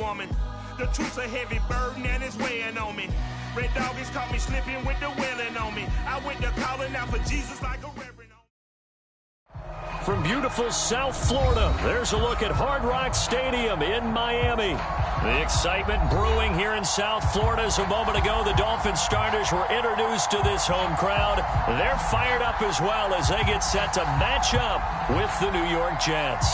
woman. The truth's a heavy burden and it's weighing on me. Red Dog has caught me slipping with the wailing on me. I went to calling out for Jesus like a reverend. From beautiful South Florida, there's a look at Hard Rock Stadium in Miami. The excitement brewing here in South Florida as a moment ago the Dolphins starters were introduced to this home crowd. They're fired up as well as they get set to match up with the New York Jets.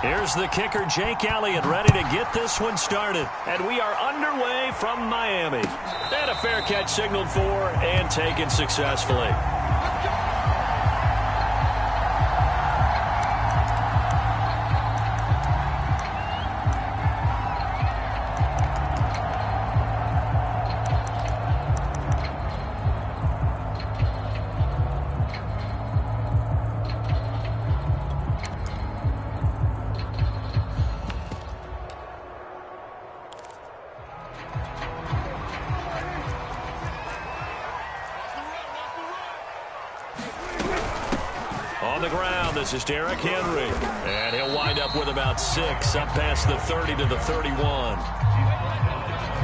Here's the kicker, Jake Elliott, ready to get this one started. And we are underway from Miami. And a fair catch signaled for and taken successfully. On the ground, this is Derrick Henry. And he'll wind up with about 6, up past the 30 to the 31.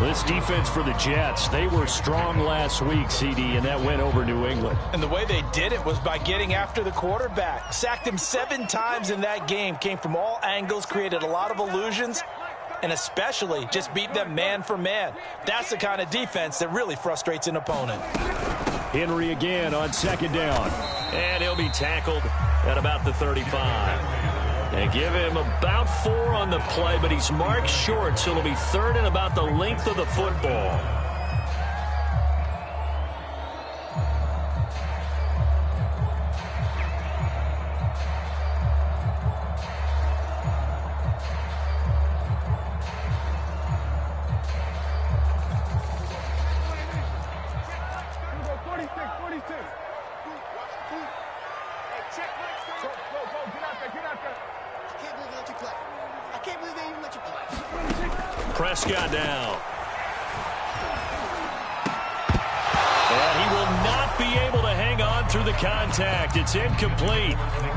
This defense for the Jets, they were strong last week, CD, and that went over New England. And the way they did it was by getting after the quarterback. Sacked him 7 times in that game. Came from all angles, created a lot of illusions, and especially just beat them man for man. That's the kind of defense that really frustrates an opponent. Henry again on second down. And he'll be tackled at about the 35. They give him about 4 on the play, but he's marked short, so it'll be 3rd and about the length of the football. Prescott down. And he will not be able to hang on through the contact. It's incomplete.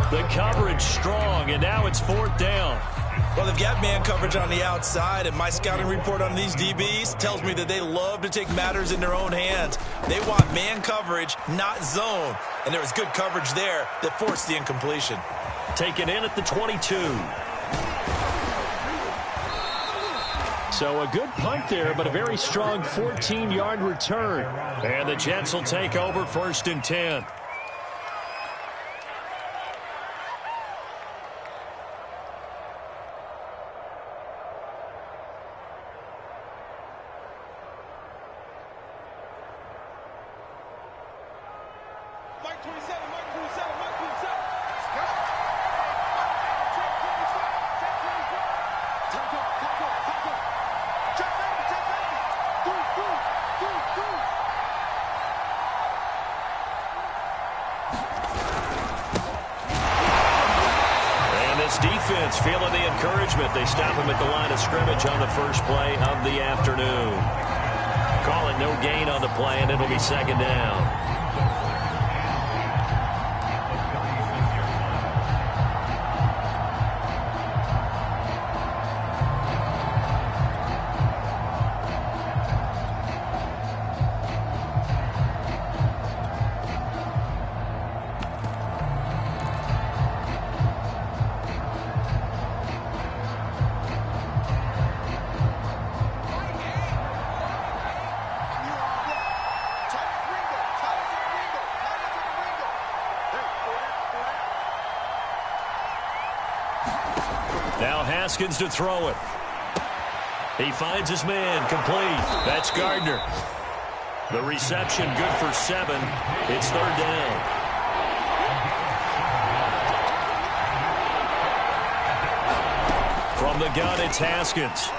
The coverage strong, and now it's 4th down. Well, they've got man coverage on the outside, and my scouting report on these DBs tells me that they love to take matters in their own hands. They want man coverage, not zone. And there was good coverage there that forced the incompletion. Taken in at the 22. So a good punt there, but a very strong 14-yard return. And the Jets will take over 1st and 10. Defense feeling the encouragement. They stop him at the line of scrimmage on the first play of the afternoon. Call it no gain on the play, and it'll be 2nd down. Now Haskins to throw it. He finds his man, complete. That's Gardner. The reception good for 7. It's 3rd down. From the gun, it's Haskins.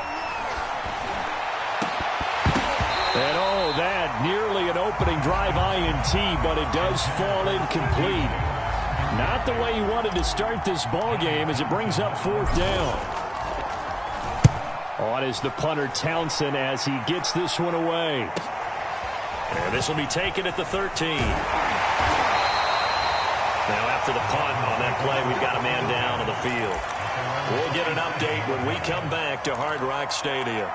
And oh, that nearly an opening drive INT, but it does fall incomplete. Not the way he wanted to start this ball game as it brings up 4th down. On is the punter, Townsend, as he gets this one away. And this will be taken at the 13. Now after the punt on that play, we've got a man down on the field. We'll get an update when we come back to Hard Rock Stadium.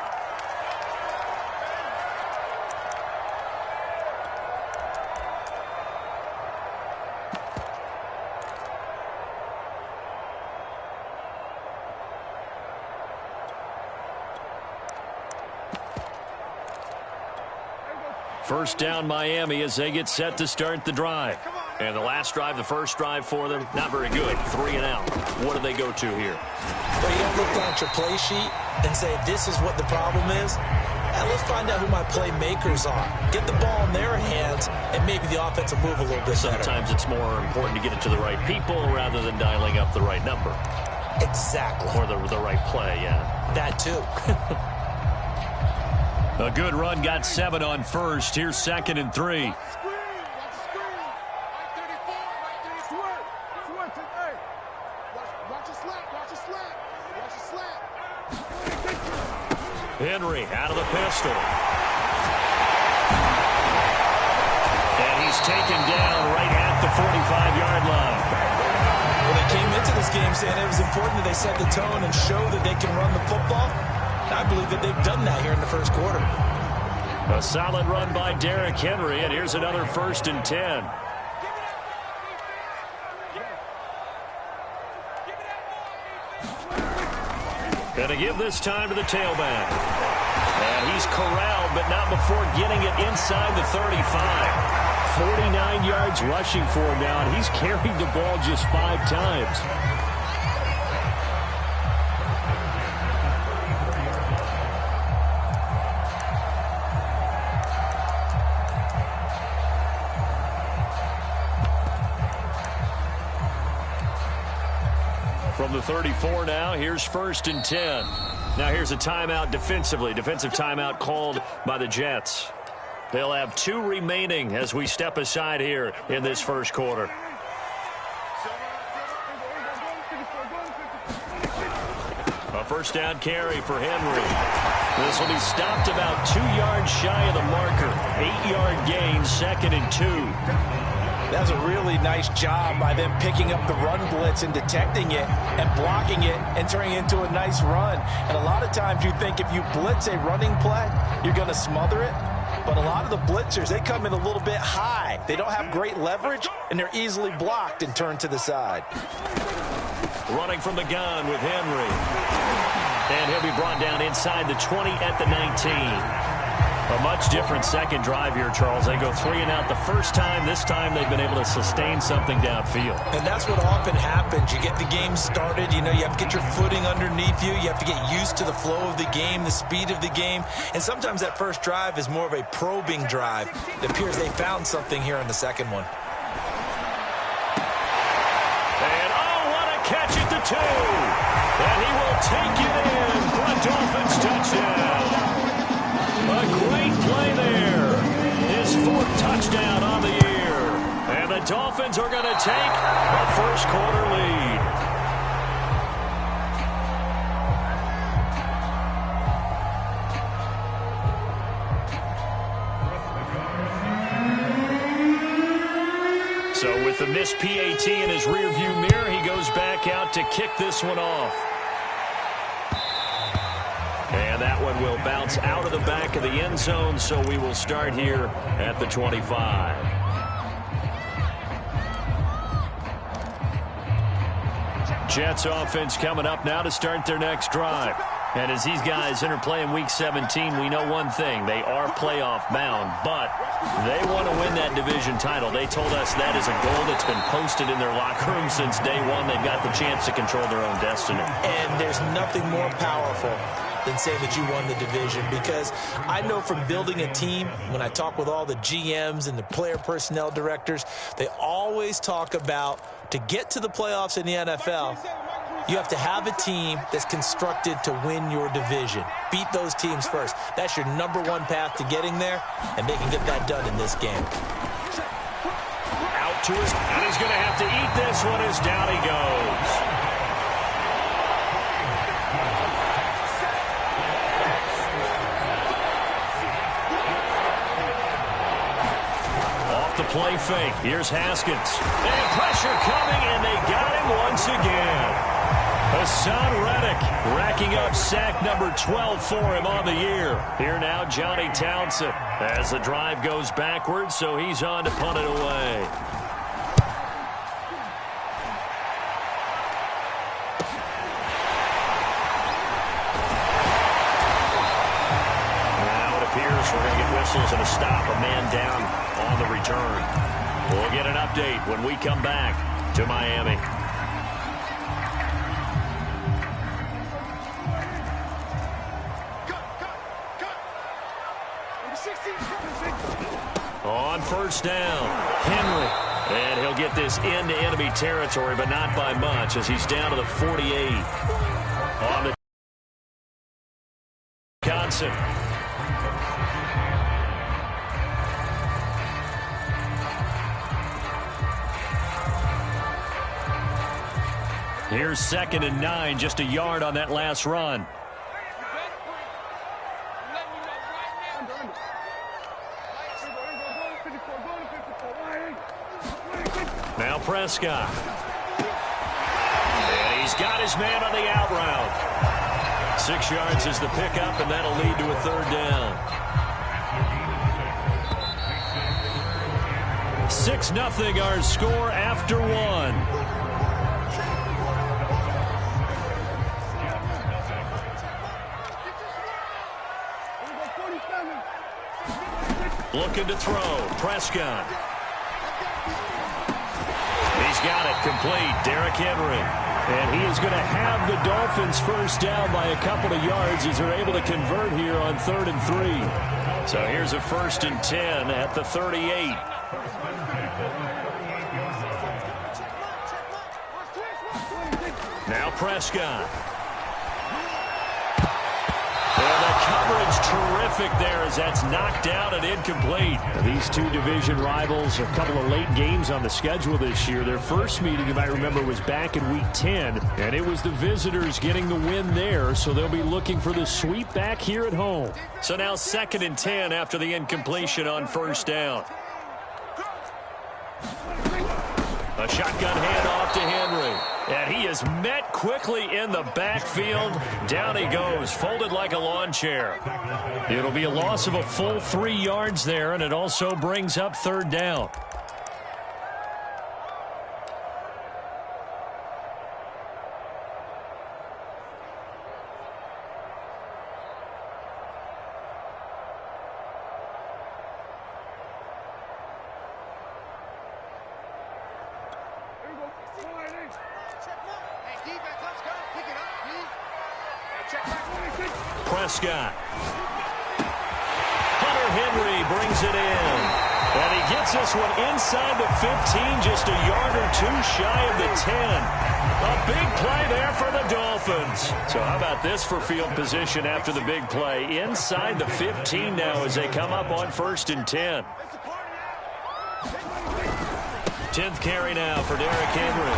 First down Miami as they get set to start the drive. And the last drive, the first drive for them, not very good. 3 and out. What do they go to here? Well, you don't look down at your play sheet and say, this is what the problem is. Now let's find out who my playmakers are. Get the ball in their hands, and maybe the offense will move a little bit better. Sometimes it's more important to get it to the right people rather than dialing up the right number. Exactly. Or the right play, yeah. That too. A good run, got 7 on first. Here's 2nd and 3. Henry out of the pistol. And he's taken down right at the 45-yard line. Well, they came into this game saying it was important that they set the tone and show that they can run the football. I believe that they've done that here in the first quarter. A solid run by Derrick Henry, and here's another 1st and 10. And to give this time to the tailback. And he's corralled, but not before getting it inside the 35. 49 yards rushing for him now, and he's carried the ball just 5 times. From the 34 now, here's 1st and 10. Now here's a timeout defensively. Defensive timeout called by the Jets. They'll have 2 remaining as we step aside here in this first quarter. A first down carry for Henry. This will be stopped about 2 yards shy of the marker. 8-yard gain, 2nd and 2. That was a really nice job by them picking up the run blitz and detecting it and blocking it and turning it into a nice run. And a lot of times you think if you blitz a running play, you're going to smother it. But a lot of the blitzers, they come in a little bit high. They don't have great leverage, and they're easily blocked and turned to the side. Running from the gun with Henry. And he'll be brought down inside the 20 at the 19. A much different second drive here, Charles. They go 3 and out the first time. This time they've been able to sustain something downfield. And that's what often happens. You get the game started. You know, you have to get your footing underneath you. You have to get used to the flow of the game, the speed of the game. And sometimes that first drive is more of a probing drive. It appears they found something here in the second one. And, oh, what a catch at the 2. And he will take it in for a Dolphins touchdown. A great play there. His 4th touchdown on the year. And the Dolphins are going to take a first quarter lead. So with the missed PAT in his rearview mirror, he goes back out to kick this one off. And that one will bounce out of the back of the end zone, so we will start here at the 25. Jets offense coming up now to start their next drive. And as these guys interplay in Week 17, we know one thing. They are playoff bound, but they want to win that division title. They told us that is a goal that's been posted in their locker room since day one. They've got the chance to control their own destiny. And there's nothing more powerful than say that you won the division, because I know from building a team, when I talk with all the GMs and the player personnel directors, they always talk about to get to the playoffs in the NFL, you have to have a team that's constructed to win your division. Beat those teams first. That's your #1 path to getting there, and they can get that done in this game. Out to his, and he's going to have to eat this one as down he goes. the play fake. Here's Haskins. And pressure coming, and they got him once again. Hassan Reddick racking up sack number 12 for him on the year. Here now, Johnny Townsend as the drive goes backwards, so he's on to punt it away. We're going to get whistles and a stop, a man down on the return. We'll get an update when we come back to Miami. On first down, Henry. And he'll get this into enemy territory, but not by much as he's down to the 48. On the Johnson. Here's 2nd and 9, just a yard on that last run. Now Prescott. And he's got his man on the out route. 6 yards is the pickup, and that'll lead to a 3rd down. 6-0 our score after 1. Looking to throw. Prescott. He's got it complete. Derrick Henry. And he is going to have the Dolphins first down by a couple of yards as they're able to convert here on 3rd and 3. So here's a 1st and 10 at the 38. Now Prescott. And the coverage terrific there as that's knocked down and incomplete. These two division rivals, a couple of late games on the schedule this year. Their first meeting, you might remember, was back in Week 10, and it was the visitors getting the win there, so they'll be looking for the sweep back here at home. So now 2nd and 10 after the incompletion on first down. A shotgun handoff to Henry. And he is met quickly in the backfield. Down he goes, folded like a lawn chair. It'll be a loss of a full 3 yards there, and it also brings up 3rd down. Prescott. Hunter Henry brings it in. And he gets this one inside the 15, just a yard or 2 shy of the 10. A big play there for the Dolphins. So how about this for field position after the big play? Inside the 15 now as they come up on 1st and 10. 10th carry now for Derrick Henry.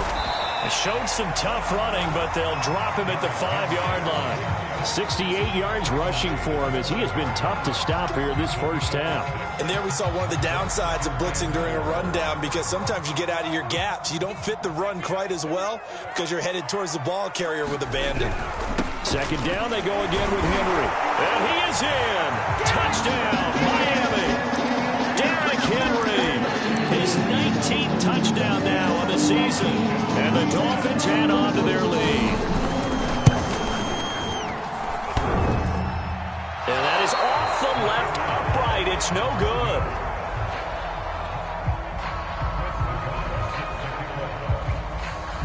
Showed some tough running, but they'll drop him at the 5-yard line. 68 yards rushing for him as he has been tough to stop here this first half. And there we saw one of the downsides of blitzing during a rundown, because sometimes you get out of your gaps. You don't fit the run quite as well because you're headed towards the ball carrier with abandon. 2nd down, they go again with Henry. And he is in. Touchdown, Miami. Derrick Henry. His 19th touchdown now on the season. And the Dolphins add on to their lead. And that is off the left upright. It's no good.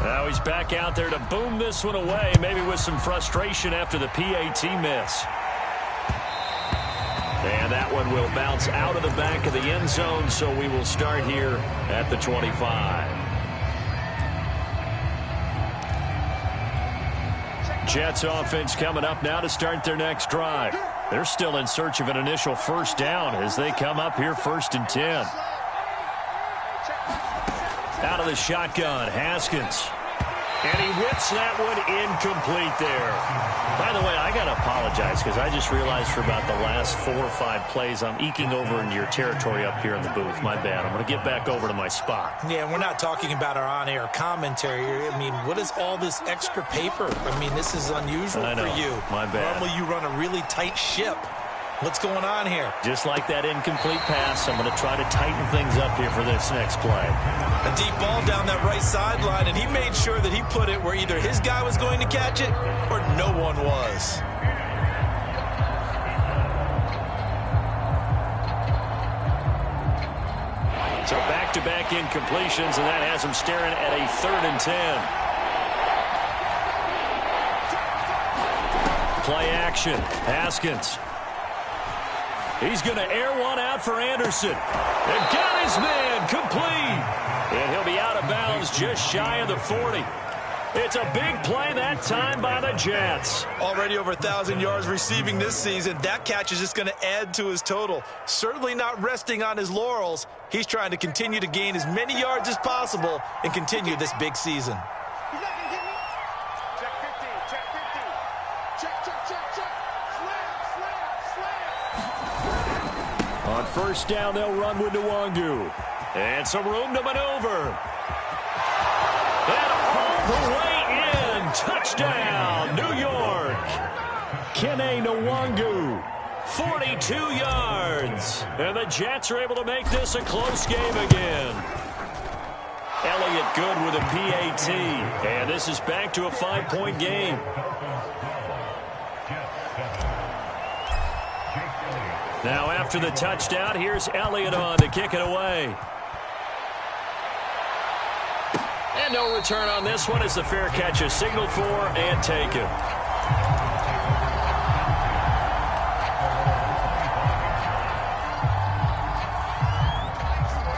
Now he's back out there to boom this one away, maybe with some frustration after the PAT miss. And that one will bounce out of the back of the end zone, so we will start here at the 25. Jets offense coming up now to start their next drive. They're still in search of an initial first down as they come up here 1st and 10. Out of the shotgun, Haskins. And he whips that one incomplete there. By the way, I got to apologize because I just realized for about the last 4 or 5 plays I'm eking over into your territory up here in the booth. My bad. I'm going to get back over to my spot. Yeah, we're not talking about our on-air commentary. I mean, what is all this extra paper? I mean, this is unusual for you. My bad. Normally you run a really tight ship. What's going on here? Just like that incomplete pass, I'm going to try to tighten things up here for this next play. A deep ball down that right sideline, and he made sure that he put it where either his guy was going to catch it or no one was. So back-to-back incompletions, and that has him staring at a 3rd and 10. Play action. Haskins. He's going to air one out for Anderson. And got his man complete. And he'll be out of bounds just shy of the 40. It's a big play that time by the Jets. Already over 1,000 yards receiving this season. That catch is just going to add to his total. Certainly not resting on his laurels. He's trying to continue to gain as many yards as possible and continue this big season. He's not going to get me. Check 50. Check 50. Check. Slam. On first down, they'll run with Nwangu. And some room to maneuver. And all the way in. Touchdown, New York. Kene Nwangu, 42 yards. And the Jets are able to make this a close game again. Elliott good with a PAT. And this is back to a 5-point game. Now after the touchdown, here's Elliott on to kick it away. And no return on this one as the fair catch is signaled for and taken.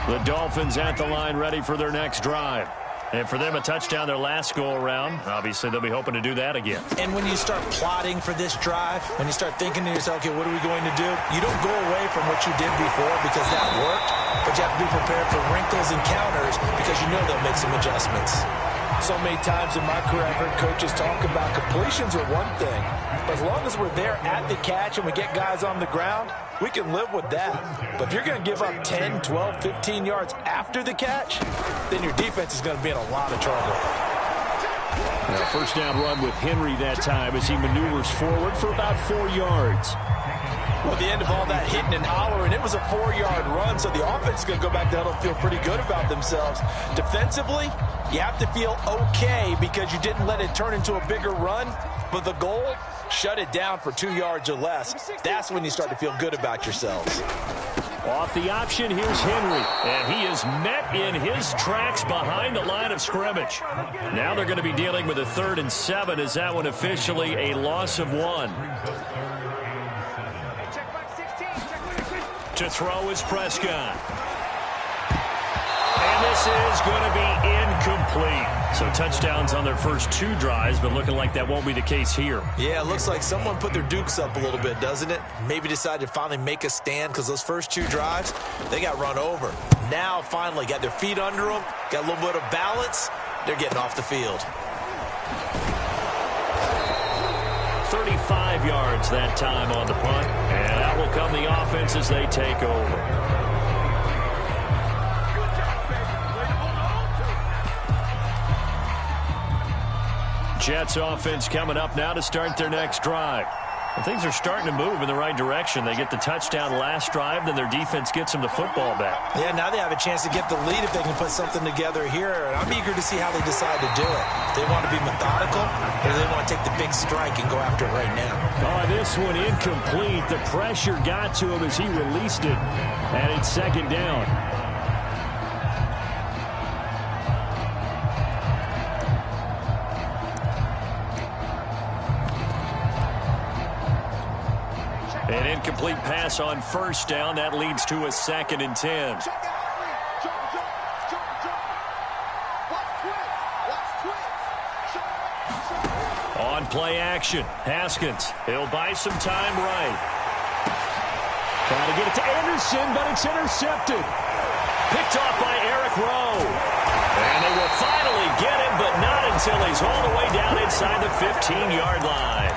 The Dolphins at the line ready for their next drive. And for them, a touchdown their last go-around. Obviously, they'll be hoping to do that again. And when you start plotting for this drive, when you start thinking to yourself, okay, what are we going to do? You don't go away from what you did before because that worked, but you have to be prepared for wrinkles and counters because you know they'll make some adjustments. So many times in my career, I've heard coaches talk about completions are one thing, but as long as we're there at the catch and we get guys on the ground, we can live with that. But if you're going to give up 10, 12, 15 yards after the catch, then your defense is going to be in a lot of trouble. Now, first down run with Henry that time as he maneuvers forward for about 4 yards. Well, at the end of all that hitting and hollering, it was a 4-yard run, so the offense is going to go back to huddle and feel pretty good about themselves. Defensively, you have to feel okay because you didn't let it turn into a bigger run, but the goal, shut it down for 2 yards or less. That's when you start to feel good about yourselves. Off the option, here's Henry. And he is met in his tracks behind the line of scrimmage. Now they're going to be dealing with a 3rd and 7 as that one officially a loss of 1. To throw is Prescott. And this is going to be incomplete. So touchdowns on their first 2 drives, but looking like that won't be the case here. Yeah, it looks like someone put their dukes up a little bit, doesn't it? Maybe decided to finally make a stand because those first 2 drives, they got run over. Now finally got their feet under them, got a little bit of balance. They're getting off the field. 35 yards that time on the punt. And out will come the offense as they take over. Jets offense coming up now to start their next drive. And things are starting to move in the right direction. They get the touchdown last drive, then their defense gets them the football back. Yeah, now they have a chance to get the lead if they can put something together here. And I'm eager to see how they decide to do it. They want to be methodical, or they want to take the big strike and go after it right now. Oh, this one incomplete. The pressure got to him as he released it. And it's 2nd down. An incomplete pass on first down. That leads to a 2nd and 10. On play action, Haskins. He'll buy some time right. Trying to get it to Anderson, but it's intercepted. Picked off by Eric Rowe. And they will finally get him, but not until he's all the way down inside the 15-yard line.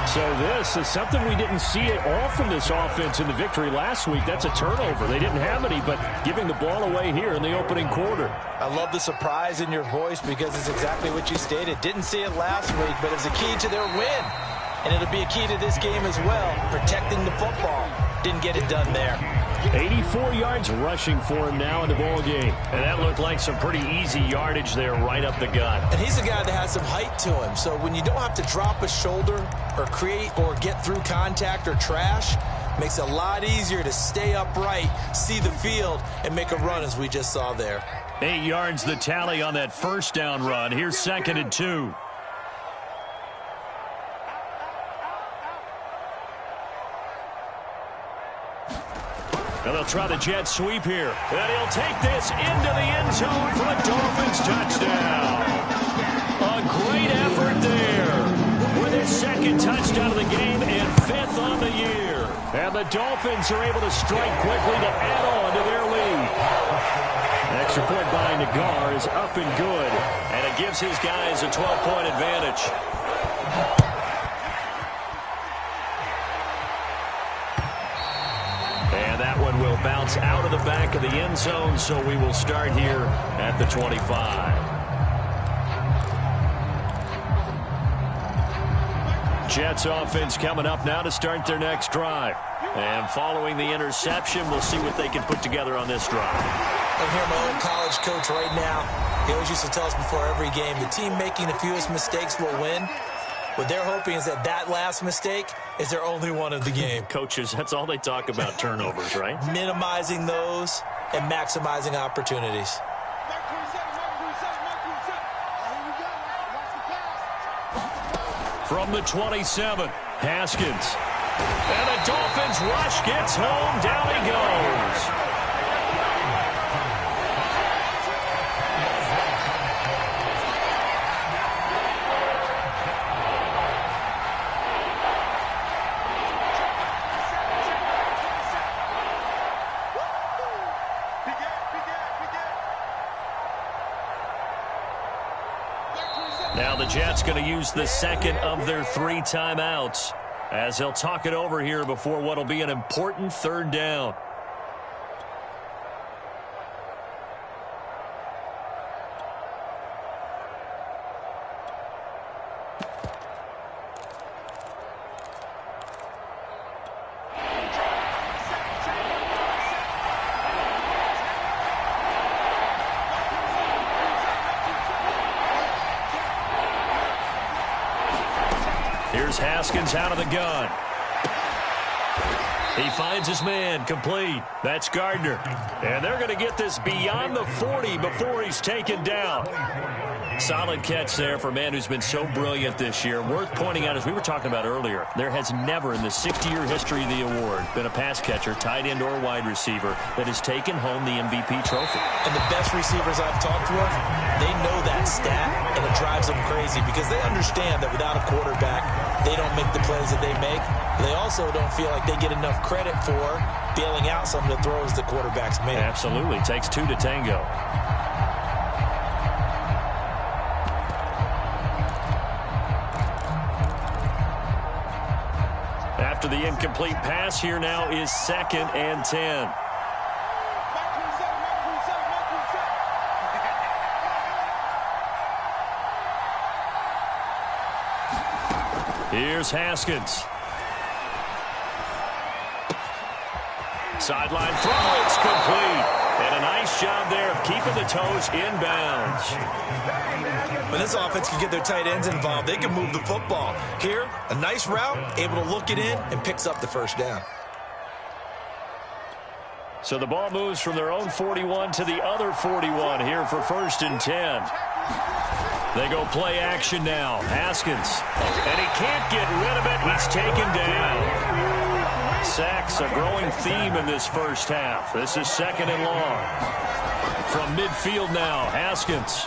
So this is something we didn't see at all from this offense in the victory last week. That's a turnover. They didn't have any, but giving the ball away here in the opening quarter. I love the surprise in your voice because it's exactly what you stated. Didn't see it last week, but it was a key to their win. And it'll be a key to this game as well, protecting the football. Didn't get it done there. 84 yards rushing for him now in the ball game. And that looked like some pretty easy yardage there right up the gut. And he's a guy that has some height to him. So when you don't have to drop a shoulder or create or get through contact or trash, makes it a lot easier to stay upright, see the field, and make a run as we just saw there. 8 yards the tally on that first down run. Here's 2nd and 2. And they'll try the jet sweep here. And he'll take this into the end zone for a Dolphins touchdown. A great effort there with his 2nd touchdown of the game and 5th on the year. And the Dolphins are able to strike quickly to add on to their lead. Extra point by Nagar is up and good. And it gives his guys a 12-point advantage. And that one will bounce out of the back of the end zone, so we will start here at the 25. Jets offense coming up now to start their next drive. And following the interception, we'll see what they can put together on this drive. I hear my old college coach right now. He always used to tell us before every game, the team making the fewest mistakes will win. What they're hoping is that last mistake is their only one of the game. Coaches, that's all they talk about, turnovers, right? Minimizing those and maximizing opportunities. From the 27, Haskins. And the Dolphins rush gets home. Down he goes. Now the Jets going to use the 2nd of their 3 timeouts as they'll talk it over here before what will be an important 3rd down. Here's Haskins out of the gun. He finds his man, complete. That's Gardner. And they're going to get this beyond the 40 before he's taken down. Solid catch there for a man who's been so brilliant this year. Worth pointing out, as we were talking about earlier, there has never in the 60-year history of the award been a pass catcher, tight end or wide receiver that has taken home the MVP trophy. And the best receivers I've talked with, they know that stat, and it drives them crazy because they understand that without a quarterback, they don't make the plays that they make. They also don't feel like they get enough credit for bailing out some of the throws the quarterbacks make. Absolutely. Takes 2 to tango. After the incomplete pass, here now is 2nd and 10. Here's Haskins. Sideline throw, it's complete. And a nice job there of keeping the toes inbounds. When this offense can get their tight ends involved, they can move the football. Here, a nice route, able to look it in, and picks up the 1st down. So the ball moves from their own 41 to the other 41 here for 1st and 10. They go play action now. Haskins. And he can't get rid of it. He's taken down. Sacks, a growing theme in this first half. This is 2nd and long. From midfield now, Haskins.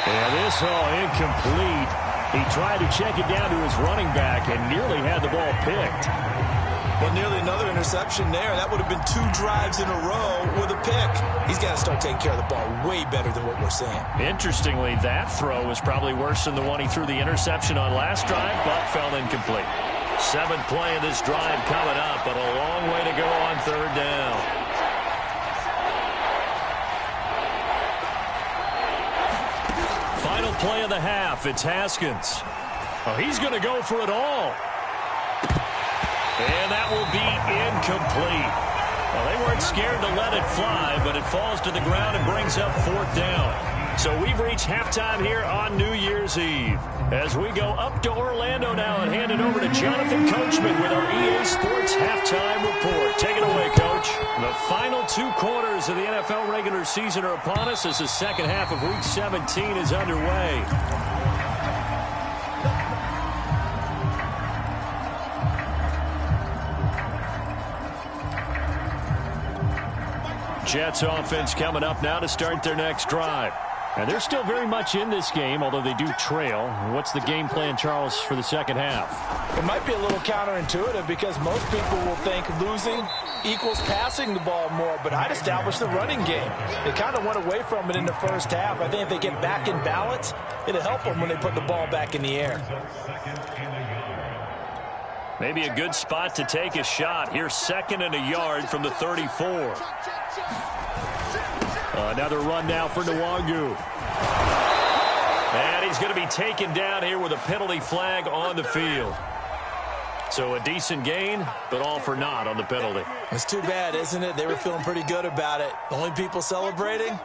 Yeah, this all incomplete. He tried to check it down to his running back and nearly had the ball picked. Well, nearly another interception there. That would have been 2 drives in a row with a pick. He's got to start taking care of the ball way better than what we're seeing. Interestingly, that throw was probably worse than the one he threw the interception on last drive, but fell incomplete. 7th play of this drive coming up, but a long way to go on 3rd down. Final play of the half. It's Haskins. Oh, he's going to go for it all. And that will be incomplete. Well, they weren't scared to let it fly, but it falls to the ground and brings up 4th down. So we've reached halftime here on New Year's Eve. As we go up to Orlando now and hand it over to Jonathan Coachman with our EA Sports Halftime Report. Take it away, Coach. The final 2 quarters of the NFL regular season are upon us as the second half of Week 17 is underway. Jets offense coming up now to start their next drive. And they're still very much in this game, although they do trail. What's the game plan, Charles, for the second half? It might be a little counterintuitive because most people will think losing equals passing the ball more, but I'd establish the running game. They kind of went away from it in the first half. I think if they get back in balance, it'll help them when they put the ball back in the air. Maybe a good spot to take a shot. Here's 2nd and a yard from the 34. Another run now for Nwangu. And he's going to be taken down here with a penalty flag on the field. So a decent gain, but all for naught on the penalty. It's too bad, isn't it? They were feeling pretty good about it. The only people celebrating,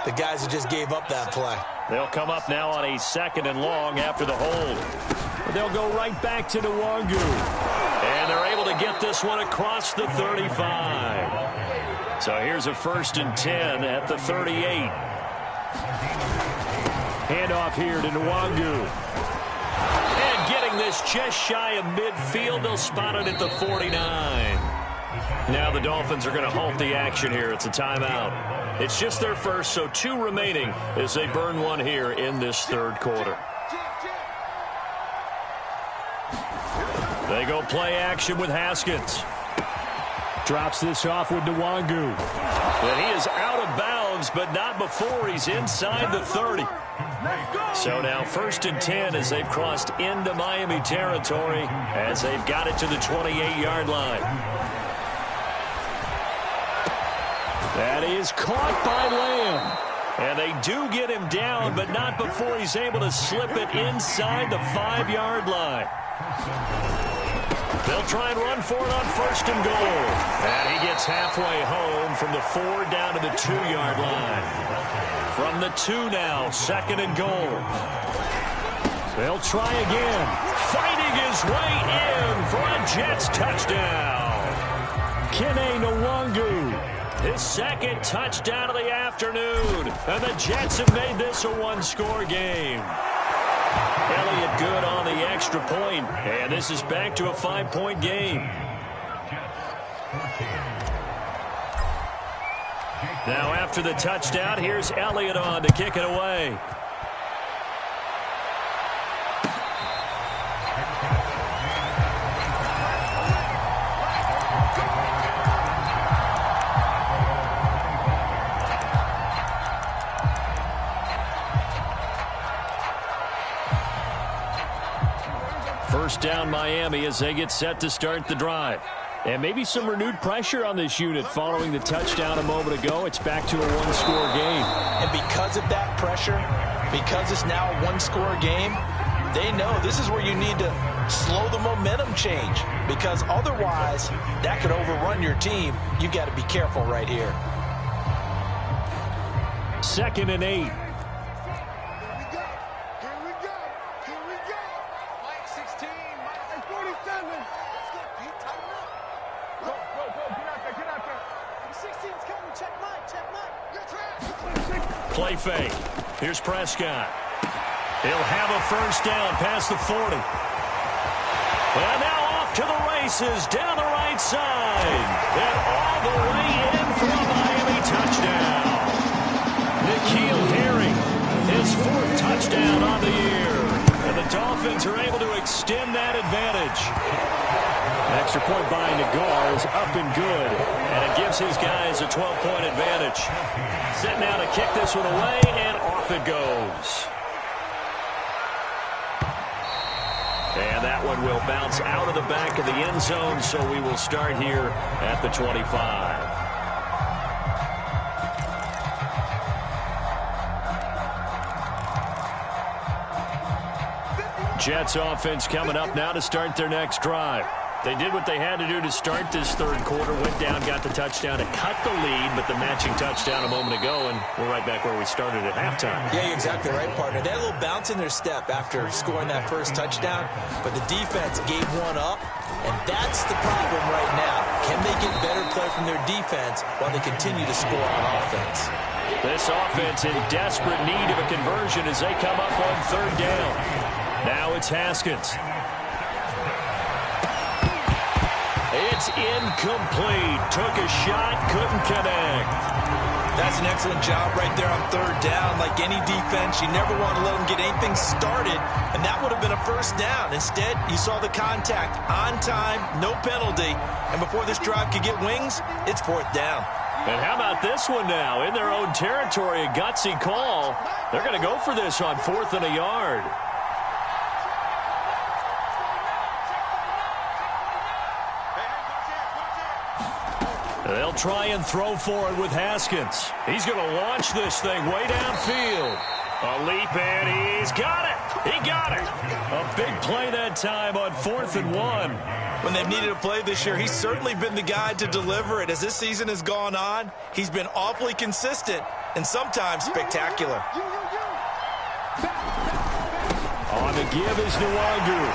the guys who just gave up that play. They'll come up now on a 2nd and long after the hold. But they'll go right back to Nwangu. And they're able to get this one across the 35. So here's a 1st and 10 at the 38. Handoff here to Nwangu. And getting this just shy of midfield. They'll spot it at the 49. Now the Dolphins are going to halt the action here. It's a timeout. It's just their first, so 2 remaining as they burn one here in this 3rd quarter. They go play action with Haskins. Drops this off with Nwangu. And he is out of bounds, but not before he's inside the 30. So now 1st and 10 as they've crossed into Miami territory as they've got it to the 28-yard line. That is caught by Lamb. And they do get him down, but not before he's able to slip it inside the 5-yard line. They'll try and run for it on 1st and goal. And he gets halfway home from the 4 down to the 2-yard line. From the 2 now, 2nd and goal. They'll try again. Fighting his way in for a Jets touchdown. Kene Nwangu. His 2nd touchdown of the afternoon. And the Jets have made this a 1-score game. Elliott good on the extra point, and this is back to a 5-point game. Now after the touchdown, here's Elliott on to kick it away. First down Miami as they get set to start the drive. And maybe some renewed pressure on this unit following the touchdown a moment ago. It's back to a 1-score game. And because of that pressure, because it's now a 1-score game, they know this is where you need to slow the momentum change. Because otherwise, that could overrun your team. You got to be careful right here. 2nd and 8. Play fake. Here's Prescott. He'll have a 1st down past the 40. And now off to the races down the right side. And all the way in for a Miami touchdown. N'Keal Harry, his 4th touchdown on the year. And the Dolphins are able to extend that advantage. Extra point by Nagar is up and good. And it gives his guys a 12-point advantage. Set now to kick this one away, and off it goes. And that one will bounce out of the back of the end zone, so we will start here at the 25. Jets offense coming up now to start their next drive. They did what they had to do to start this third quarter, went down, got the touchdown to cut the lead, but the matching touchdown a moment ago, and we're right back where we started at halftime. Yeah, you're exactly right, partner. They had a little bounce in their step after scoring that first touchdown, but the defense gave one up, and that's the problem right now. Can they get better play from their defense while they continue to score on offense? This offense in desperate need of a conversion as they come up on third down. Now it's Haskins. It's incomplete. Took a shot, couldn't connect. That's an excellent job right there on third down. Like any defense, you never want to let them get anything started, and that would have been a first down. Instead, you saw the contact on time, no penalty, and before this drive could get wings, it's fourth down. And how about this one now? In their own territory, a gutsy call. They're going to go for this on 4th and a yard. They'll try and throw for it with Haskins. He's going to launch this thing way downfield. A leap, and he's got it. He got it. A big play that time on 4th and 1. When they've needed a play this year, he's certainly been the guy to deliver it. As this season has gone on, he's been awfully consistent and sometimes spectacular. On the give is Nwangu.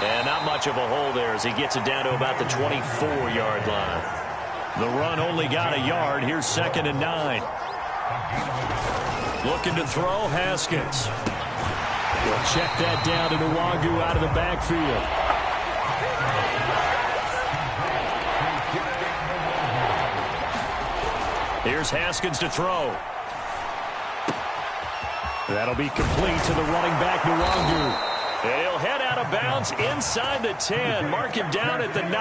And not much of a hole there as he gets it down to about the 24-yard line. The run only got a yard. Here's 2nd and 9. Looking to throw, Haskins. We'll check that down to Nwangu out of the backfield. Here's Haskins to throw. That'll be complete to the running back, Nwangu. He'll head out of bounds inside the 10. Mark him down at the 9.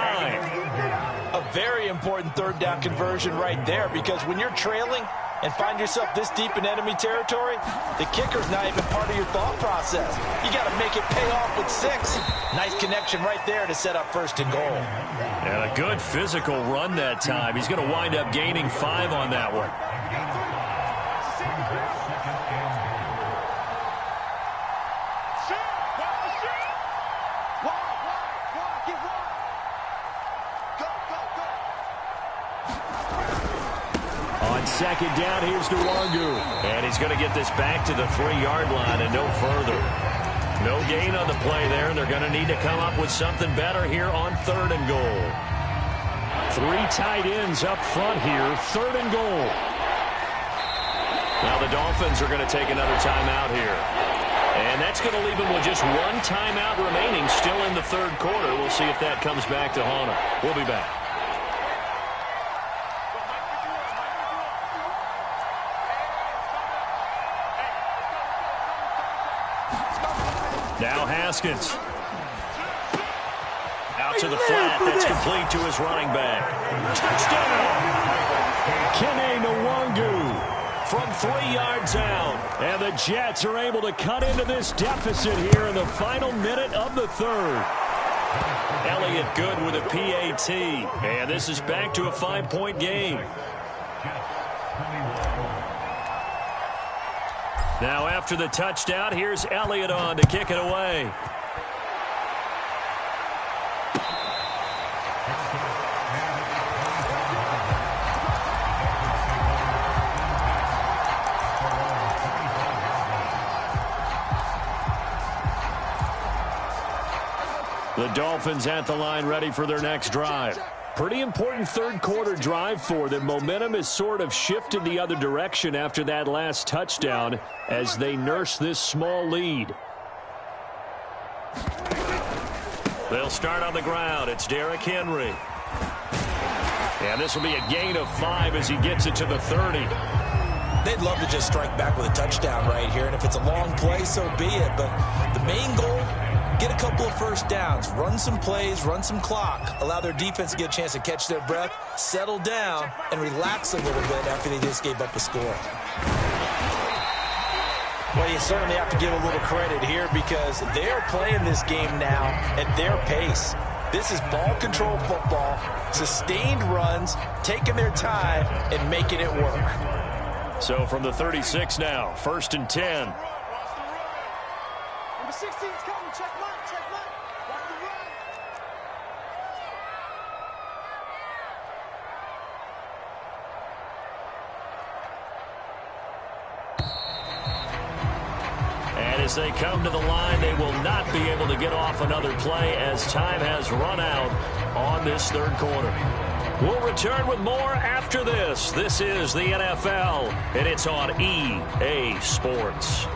A very important third down conversion right there, because when you're trailing and find yourself this deep in enemy territory, the kicker's not even part of your thought process. You got to make it pay off with 6. Nice connection right there to set up 1st and goal. And a good physical run that time. He's going to wind up gaining 5 on that one. On 2nd down, here's Nwangu. And he's going to get this back to the 3-yard line and no further. No gain on the play there, and they're going to need to come up with something better here on 3rd and goal. 3 tight ends up front here, 3rd and goal. Now the Dolphins are going to take another timeout here. And that's going to leave them with just 1 timeout remaining still in the 3rd quarter. We'll see if that comes back to haunt them. We'll be back. Now Haskins. Out to the flat. That's complete to his running back. Touchdown! Kene Nwangu from 3 yards out. And the Jets are able to cut into this deficit here in the final minute of the 3rd. Elliott good with a PAT. And this is back to a 5-point game. Now after the touchdown, here's Elliott on to kick it away. The Dolphins at the line ready for their next drive. Pretty important 3rd quarter drive for them. Momentum has sort of shifted the other direction after that last touchdown as they nurse this small lead. They'll start on the ground. It's Derrick Henry. And this will be a gain of 5 as he gets it to the 30. They'd love to just strike back with a touchdown right here, and if it's a long play, so be it. But the main goal, get a couple of first downs, run some plays, run some clock, allow their defense to get a chance to catch their breath, settle down, and relax a little bit after they just gave up a score. Well, you certainly have to give a little credit here because they're playing this game now at their pace. This is ball control football, sustained runs, taking their time, and making it work. So from the 36 now, 1st and 10. Number 16's coming. Check mark. Check mark. Watch the run. And as they come to the line, they will not be able to get off another play as time has run out on this third quarter. We'll return with more after this. This is the NFL, and it's on EA Sports.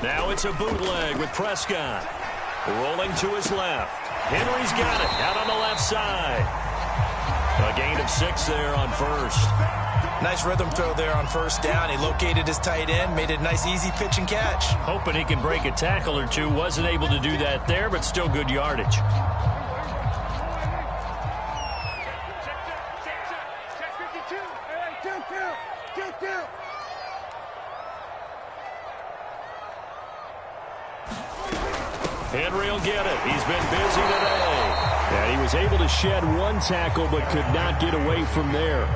Now it's a bootleg with Prescott. Rolling to his left. Henry's got it out on the left side. A gain of 6 there on first. Nice rhythm throw there on first down. He located his tight end, made it a nice easy pitch and catch. Hoping he can break a tackle or two. Wasn't able to do that there, but still good yardage. Check 52. All right, two. Henry will get it. He's been busy today. And he was able to shed one tackle but could not get away from there.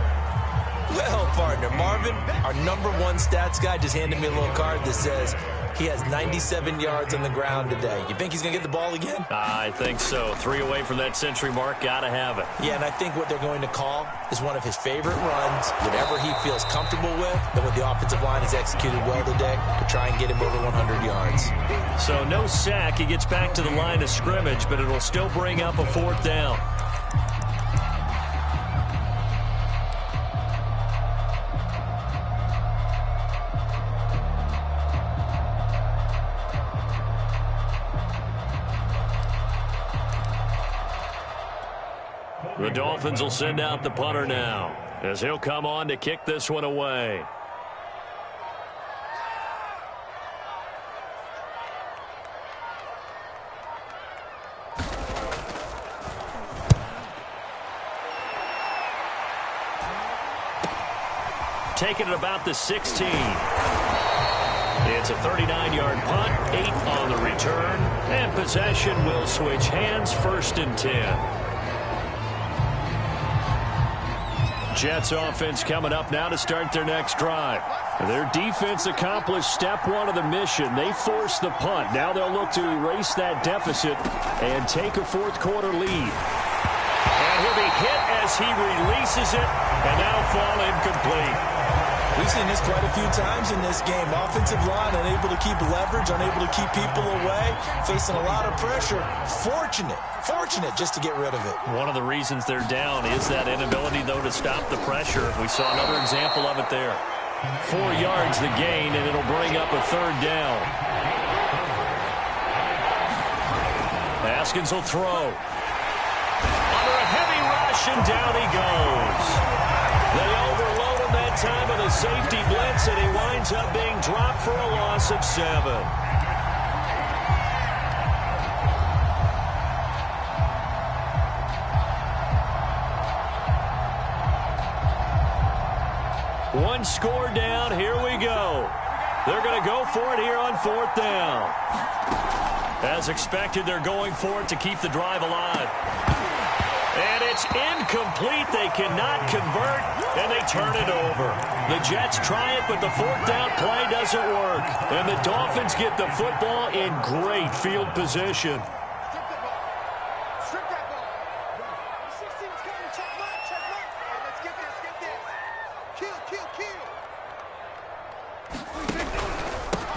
Well, partner, Marvin, our #1 stats guy just handed me a little card that says he has 97 yards on the ground today. You think he's going to get the ball again? I think so. 3 away from that century mark. Got to have it. Yeah, and I think what they're going to call is one of his favorite runs, whatever he feels comfortable with, and what the offensive line has executed well today to try and get him over 100 yards. So no sack. He gets back to the line of scrimmage, but it'll still bring up a 4th down. The Dolphins will send out the punter now as he'll come on to kick this one away. Taking it about the 16. It's a 39-yard punt, 8 on the return, and possession will switch hands, 1st and 10. Jets offense coming up now to start their next drive. Their defense accomplished step 1 of the mission. They forced the punt. Now they'll look to erase that deficit and take a 4th quarter lead. And he'll be hit as he releases it and now fall incomplete. We've seen this quite a few times in this game. Offensive line unable to keep leverage, unable to keep people away, facing a lot of pressure. Fortunate just to get rid of it. One of the reasons they're down is that inability, though, to stop the pressure. We saw another example of it there. 4 yards the gain, and it'll bring up a 3rd down. Haskins will throw. Under a heavy rush, and down he goes. They overload him that time with a safety blitz, and he winds up being dropped for a loss of 7. One score down. Here we go. They're going to go for it here on 4th down. As expected, they're going for it to keep the drive alive. And it's incomplete. They cannot convert, and they turn it over. The Jets try it, but the 4th down play doesn't work. And the Dolphins get the football in great field position.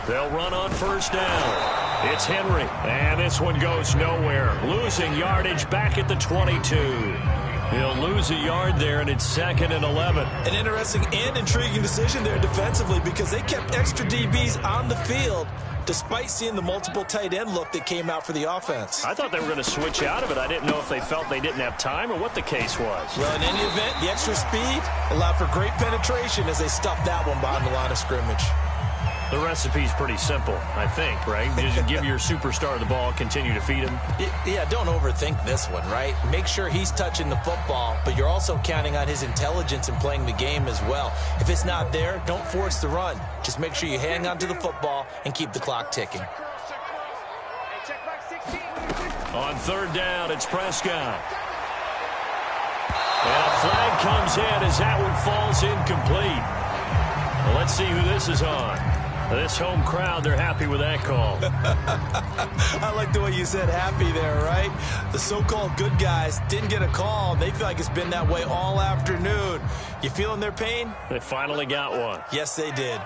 They'll run on 1st down. It's Henry, and this one goes nowhere. Losing yardage back at the 22. He'll lose a yard there, and it's 2nd and 11. An interesting and intriguing decision there defensively because they kept extra DBs on the field despite seeing the multiple tight end look that came out for the offense. I thought they were going to switch out of it. I didn't know if they felt they didn't have time or what the case was. Well, in any event, the extra speed allowed for great penetration as they stuffed that one behind the line of scrimmage. The recipe's pretty simple, I think, right? Just give your superstar the ball, continue to feed him. Yeah, don't overthink this one, right? Make sure he's touching the football, but you're also counting on his intelligence in playing the game as well. If it's not there, don't force the run. Just make sure you hang on to the football and keep the clock ticking. On 3rd down, it's Prescott. And a flag comes in as that one falls incomplete. Well, let's see who this is on. This home crowd, they're happy with that call. I like the way you said happy there, right? The so-called good guys didn't get a call. They feel like it's been that way all afternoon. You feeling their pain? They finally got one. Yes, they did.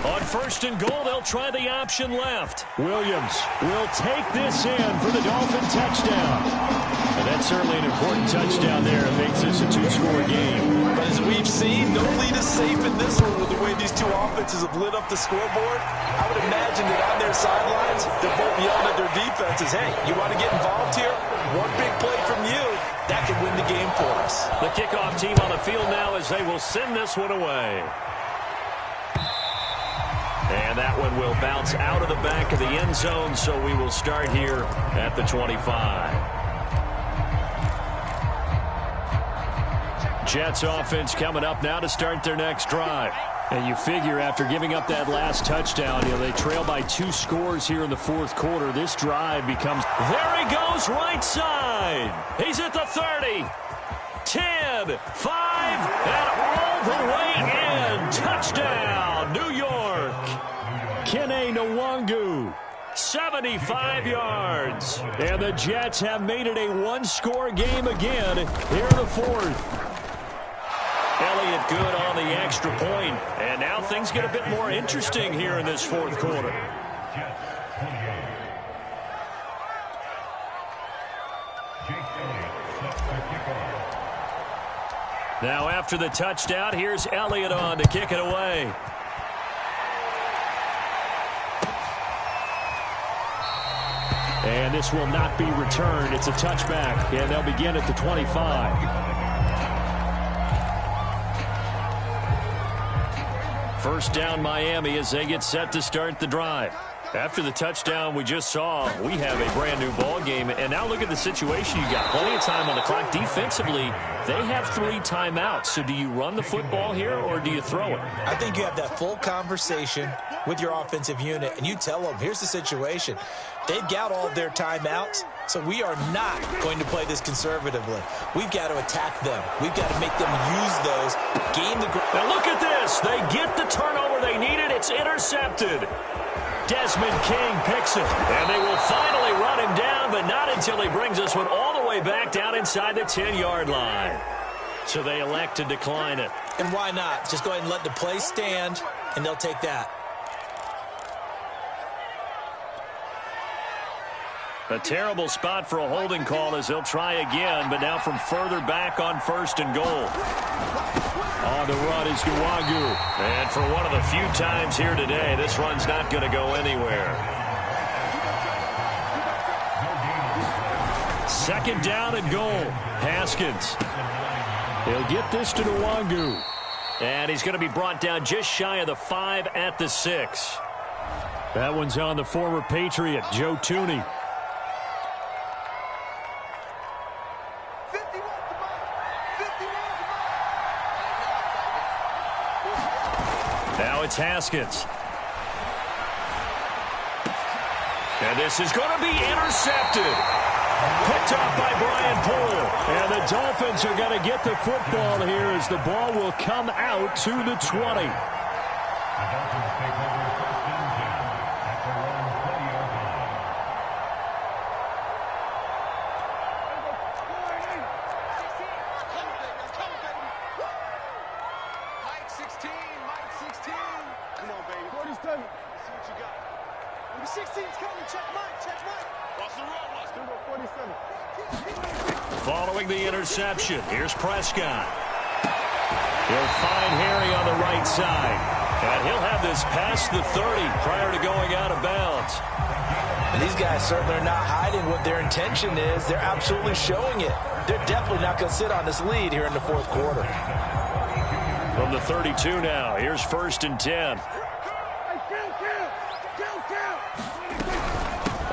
On 1st and goal, they'll try the option left. Williams will take this in for the Dolphin touchdown. And that's certainly an important touchdown there. It makes this a 2-score game. But as we've seen, no lead is safe in this one with the way these two offenses have lit up the scoreboard. I would imagine that on their sidelines, they're both yelling at their defenses, hey, you want to get involved here? One big play from you, that could win the game for us. The kickoff team on the field now as they will send this one away. And that one will bounce out of the back of the end zone, so we will start here at the 25. Jets offense coming up now to start their next drive. And you figure after giving up that last touchdown, they trail by 2 scores here in the 4th quarter. This drive becomes, there he goes, right side. He's at the 30, 10, 5, and all the way in. Touchdown, New York. Kene Nwangu, 75 yards. And the Jets have made it a 1-score game again here in the 4th. Elliott good on the extra point. And now things get a bit more interesting here in this 4th quarter. Now after the touchdown, here's Elliott on to kick it away. And this will not be returned. It's a touchback, and they'll begin at the 25. First down Miami as they get set to start the drive. After the touchdown we just saw, we have a brand new ball game. And now look at the situation. You got plenty of time on the clock. Defensively, they have 3 timeouts. So do you run the football here or do you throw it? I think you have that full conversation with your offensive unit, and you tell them, here's the situation. They've got all of their timeouts, so we are not going to play this conservatively. We've got to attack them. We've got to make them use those, gain the ground. Now look at this. They get the turnover they needed. It's intercepted. Desmond King picks it, and they will finally run him down, but not until he brings this one all the way back down inside the 10-yard line. So they elect to decline it. And why not? Just go ahead and let the play stand, and they'll take that. A terrible spot for a holding call as they'll try again, but now from further back on 1st and goal. On the run is Nwangu. And for one of the few times here today, this run's not going to go anywhere. 2nd down and goal. Haskins. He'll get this to Nwangu. And he's going to be brought down just shy of the 5 at the 6. That one's on the former Patriot, Joe Tooney. Now it's Haskins. And this is going to be intercepted. Picked up by Brian Poole. And the Dolphins are going to get the football here as the ball will come out to the 20. 16's coming. Check Mike. Check Mike. Watch the run. Watch the run. 47. Following the interception, here's Prescott. He'll find Harry on the right side. And he'll have this past the 30 prior to going out of bounds. And these guys certainly are not hiding what their intention is. They're absolutely showing it. They're definitely not going to sit on this lead here in the fourth quarter. From the 32 now, here's 1st and 10.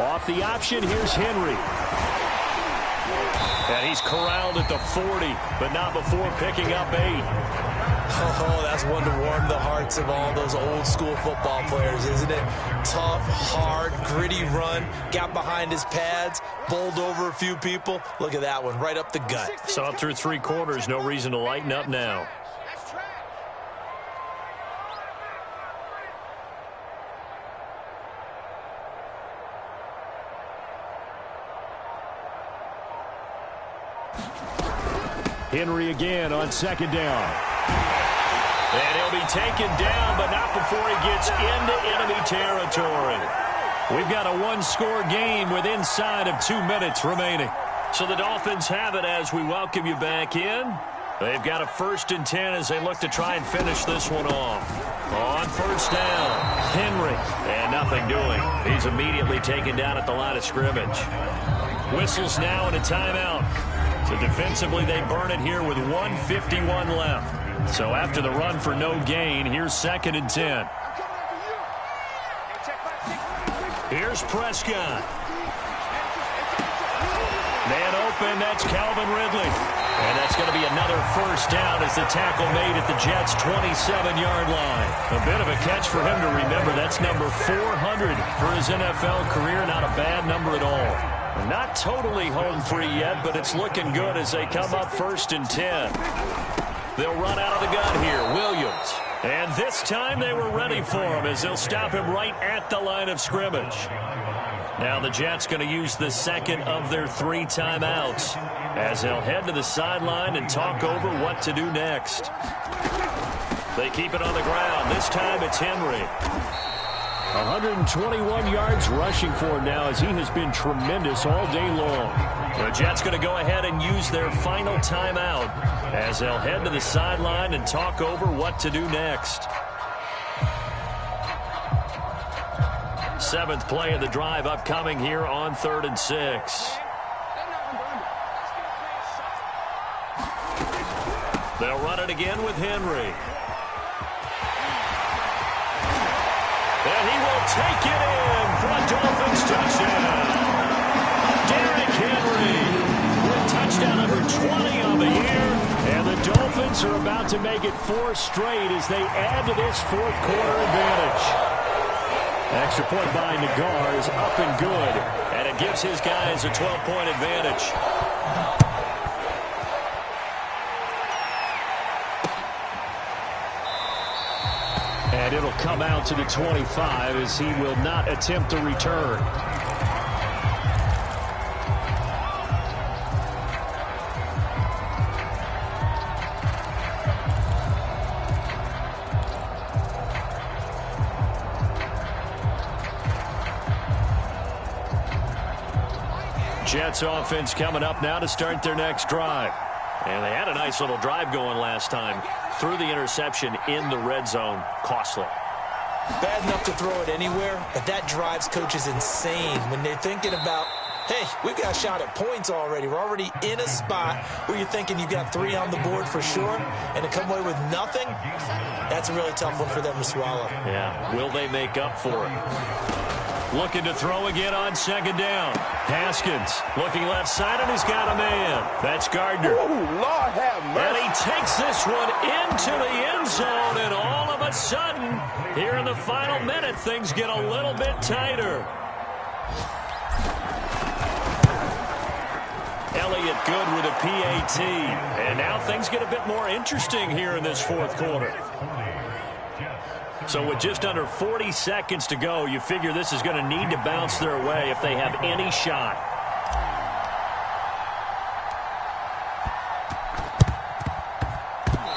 Off the option, here's Henry. And he's corralled at the 40, but not before picking up 8. Oh, that's one to warm the hearts of all those old school football players, isn't it? Tough, hard, gritty run, got behind his pads, bowled over a few people. Look at that one, right up the gut. So up through 3 quarters, no reason to lighten up now. Henry again on 2nd down. And he'll be taken down, but not before he gets into enemy territory. We've got a 1-score game with inside of 2 minutes remaining. So the Dolphins have it as we welcome you back in. They've got a 1st and 10 as they look to try and finish this one off. On 1st down, Henry. And nothing doing. He's immediately taken down at the line of scrimmage. Whistles now and a timeout. So defensively, they burn it here with 1:51 left. So after the run for no gain, here's 2nd and 10. Here's Prescott. Man open, that's Calvin Ridley. And that's going to be another 1st down as the tackle made at the Jets' 27-yard line. A bit of a catch for him to remember. That's number 400 for his NFL career. Not a bad number at all. Not totally home free yet, but it's looking good as they come up 1st and 10. They'll run out of the gun here, Williams. And this time they were ready for him as they'll stop him right at the line of scrimmage. Now the Jets going to use the 2nd of their 3 timeouts as they'll head to the sideline and talk over what to do next. They keep it on the ground. This time it's Henry. 121 yards rushing for him now as he has been tremendous all day long. The Jets going to go ahead and use their final timeout as they'll head to the sideline and talk over what to do next. 7th play of the drive upcoming here on 3rd and 6. They'll run it again with Henry. And he will take it in for a Dolphins touchdown. Derrick Henry with touchdown number 20 on the year. And the Dolphins are about to make it 4 straight as they add to this 4th quarter advantage. Extra point by Nagar is up and good. And it gives his guys a 12-point advantage. And it'll come out to the 25 as he will not attempt to return. Jets offense coming up now to start their next drive. And they had a nice little drive going last time. Threw the interception in the red zone. Costly. Bad enough to throw it anywhere, but that drives coaches insane when they're thinking about, hey, we've got a shot at points already. We're already in a spot where you're thinking you've got 3 on the board for sure, and to come away with nothing, that's a really tough one for them to swallow. Yeah, will they make up for it? Looking to throw again on 2nd down. Haskins looking left side, and he's got a man. That's Gardner. Ooh, Lord have mercy. And he takes this one into the end zone, and all of a sudden, here in the final minute, things get a little bit tighter. Elliott good with a PAT. And now things get a bit more interesting here in this 4th quarter. So with just under 40 seconds to go, you figure this is going to need to bounce their way if they have any shot.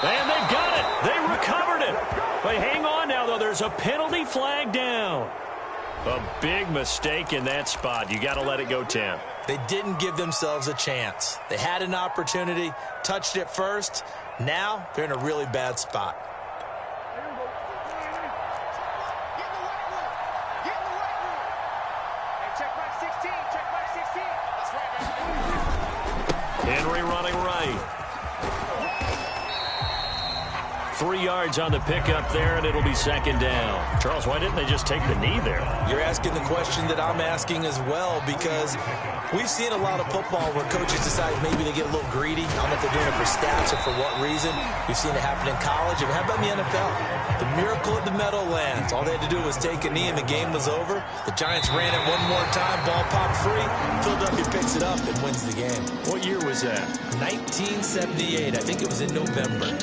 And they've got it. They recovered it. They hang on now, though. There's a penalty flag down. A big mistake in that spot. You got to let it go 10. They didn't give themselves a chance. They had an opportunity, touched it first. Now they're in a really bad spot. Henry running right. 3 yards on the pickup there, and it'll be second down. Charles, why didn't they just take the knee there? You're asking the question that I'm asking as well, because we've seen a lot of football where coaches decide maybe they get a little greedy. I don't know if they're doing it for stats or for what reason. We've seen it happen in college. And how about in the NFL? The miracle of the Meadowlands. All they had to do was take a knee and the game was over. The Giants ran it one more time. Ball popped free. Philadelphia picks it up and wins the game. What year was that? 1978. I think it was in November.